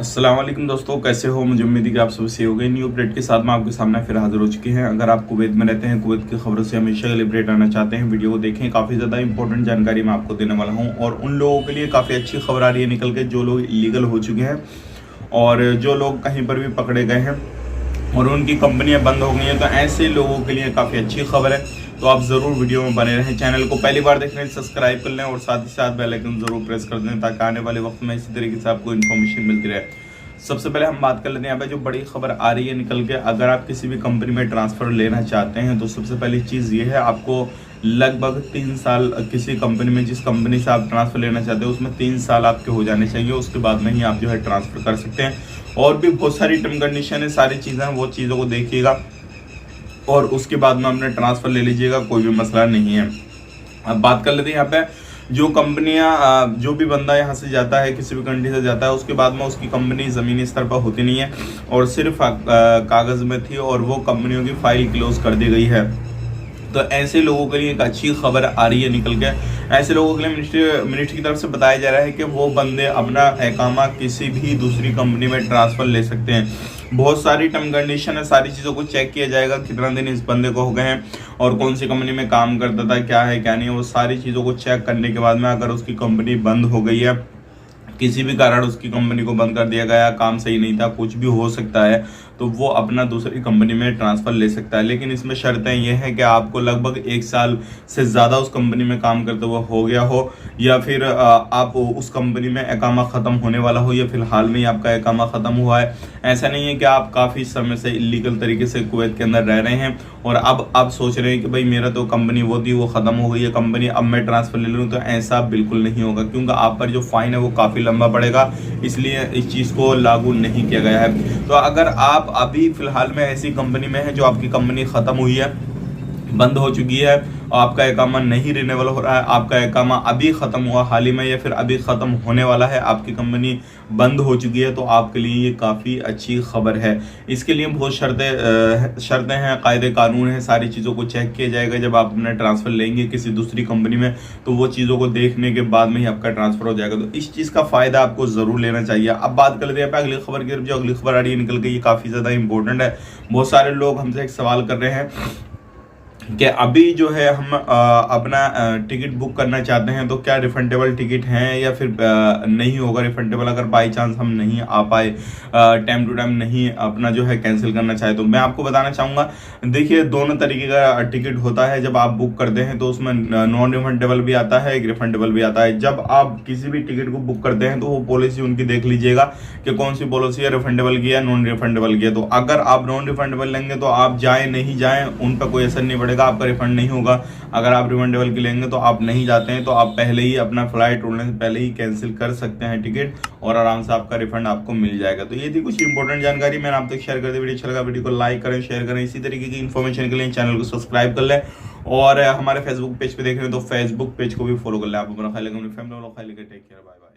अस्सलाम वालेकुम दोस्तों, कैसे हो। मुझे उम्मीद है कि आप सब सही हो गए। न्यू अपडेट के साथ मैं आपके सामने फिर हाजिर हो चुके हैं। अगर आप कुवैत में रहते हैं, कुवैत की खबरों से हमेशा के लिए अपडेट आना चाहते हैं, वीडियो को देखें। काफ़ी ज़्यादा इंपॉर्टेंट जानकारी मैं आपको देने वाला हूँ और उन लोगों के लिए काफ़ी अच्छी खबर आ रही है निकल के, जो लोग इलीगल हो चुके हैं और जो लोग कहीं पर भी पकड़े गए हैं और उनकी कंपनियां बंद हो गई हैं। तो ऐसे लोगों के लिए काफ़ी अच्छी खबर है। तो आप ज़रूर वीडियो में बने रहें। चैनल को पहली बार देख रहे हैं, सब्सक्राइब कर लें और साथ ही साथ बेल आइकन जरूर प्रेस कर दें ताकि आने वाले वक्त में इसी तरीके से आपको इन्फॉर्मेशन मिलती रहे। सबसे पहले हम बात कर लेते हैं यहाँ पे जो बड़ी खबर आ रही है निकल के। अगर आप किसी भी कंपनी में ट्रांसफ़र लेना चाहते हैं तो सबसे पहली चीज़ ये है, आपको लगभग 3 साल किसी कंपनी में, जिस कंपनी से आप ट्रांसफ़र लेना चाहते हैं उसमें 3 साल आपके हो जाने चाहिए। उसके बाद में ही आप जो है ट्रांसफ़र कर सकते हैं। और भी बहुत सारी टर्म कंडीशन है, सारी चीज़ें हैं, वो चीज़ों को देखिएगा और उसके बाद में अपना ट्रांसफ़र ले लीजिएगा, कोई भी मसला नहीं है। अब बात कर लेते हैं यहाँ पे जो कंपनियां, जो भी बंदा यहाँ से जाता है, किसी भी कंट्री से जाता है, उसके बाद में उसकी कंपनी ज़मीनी स्तर पर होती नहीं है और सिर्फ कागज़ में थी और वो कंपनियों की फाइल क्लोज कर दी गई है। तो ऐसे लोगों के लिए एक अच्छी खबर आ रही है निकल के। ऐसे लोगों के लिए मिनिस्ट्री की तरफ से बताया जा रहा है कि वो बंदे अपना इकामा किसी भी दूसरी कंपनी में ट्रांसफ़र ले सकते हैं। बहुत सारी टर्म कंडीशन है, सारी चीज़ों को चेक किया जाएगा, कितना दिन इस बंदे को हो गए हैं और कौन सी कंपनी में काम करता था, क्या है क्या नहीं है। वो सारी चीज़ों को चेक करने के बाद में अगर उसकी कंपनी बंद हो गई है, किसी भी कारण उसकी कंपनी को बंद कर दिया गया, काम सही नहीं था, कुछ भी हो सकता है, तो वो अपना दूसरी कंपनी में ट्रांसफ़र ले सकता है। लेकिन इसमें शर्तें ये हैं कि आपको लगभग 1 साल से ज़्यादा उस कंपनी में काम करते हुए हो गया हो, या फिर आप उस कंपनी में इकामा ख़त्म होने वाला हो, या फिलहाल में ही आपका इकामा ख़त्म हुआ है। ऐसा नहीं है कि आप काफ़ी समय से इलीगल तरीके से कुवैत के अंदर रह रहे हैं और अब आप सोच रहे हैं कि भाई मेरा तो कंपनी वो थी, वो ख़त्म हो गई है कंपनी, अब मैं ट्रांसफ़र ले लूँ। तो ऐसा बिल्कुल नहीं होगा, क्योंकि आप पर जो फ़ाइन है वो काफ़ी लंबा पड़ेगा, इसलिए इस चीज़ को लागू नहीं किया गया है। तो अगर आप अभी फ़िलहाल में ऐसी कंपनी में है जो आपकी कंपनी ख़त्म हुई है, बंद हो चुकी है, आपका इकामा नहीं रिन्यूअल हो रहा है, आपका इकामा अभी ख़त्म हुआ हाल ही में या फिर अभी ख़त्म होने वाला है, आपकी कंपनी बंद हो चुकी है, तो आपके लिए ये काफ़ी अच्छी खबर है। इसके लिए बहुत शर्तें हैं, कायदे कानून हैं, सारी चीज़ों को चेक किया जाएगा। जब आप अपना ट्रांसफ़र लेंगे किसी दूसरी कंपनी में तो वो चीज़ों को देखने के बाद में ही आपका ट्रांसफ़र हो जाएगा। तो इस चीज़ का फ़ायदा आपको ज़रूर लेना चाहिए। अब बात कर लेते हैं अगली खबर की। जो अगली खबर आ रही है निकल के, ये काफ़ी ज़्यादा इंपॉर्टेंट है। बहुत सारे लोग हमसे एक सवाल कर रहे हैं कि अभी जो है हम अपना टिकट बुक करना चाहते हैं तो क्या रिफंडेबल टिकट हैं या फिर नहीं होगा रिफंडेबल, अगर बाई चांस हम नहीं आ पाए, टाइम टू टाइम नहीं अपना जो है कैंसिल करना चाहे। तो मैं आपको बताना चाहूँगा, देखिए दोनों तरीके का टिकट होता है। जब आप बुक करते हैं तो उसमें नॉन रिफंडेबल भी आता है, एक रिफंडेबल भी आता है। जब आप किसी भी टिकट को बुक करते हैं तो वो पॉलिसी उनकी देख लीजिएगा कि कौन सी पॉलिसी है, रिफंडेबल की है, नॉन रिफंडेबल की है। तो अगर आप नॉन रिफंडेबल लेंगे तो आप जाए नहीं जाए उन पर कोई असर नहीं पड़ेगा, आपका रिफंड नहीं होगा। अगर आप रिफंडेबल की लेंगे तो आप नहीं जाते हैं तो आप पहले ही अपना फ्लाइट उड़ने से पहले ही कैंसिल कर सकते हैं टिकट और आराम से आपका रिफंड आपको मिल जाएगा। तो ये थी कुछ इंपॉर्टेंट जानकारी, मैंने आप तक शेयर कर दी। वीडियो अच्छा लगा, वीडियो को लाइक करें, शेयर करें। इसी तरीके की इन्फॉर्मेशन के लिए चैनल को सब्सक्राइब कर लें और हमारे फेसबुक पेज पे देख रहे हैं तो फेसबुक पेज को भी फॉलो कर लें। आप अपना ख्याल रखें, अपनी फैमिली वालों का ख्याल रखें। Take care, bye bye.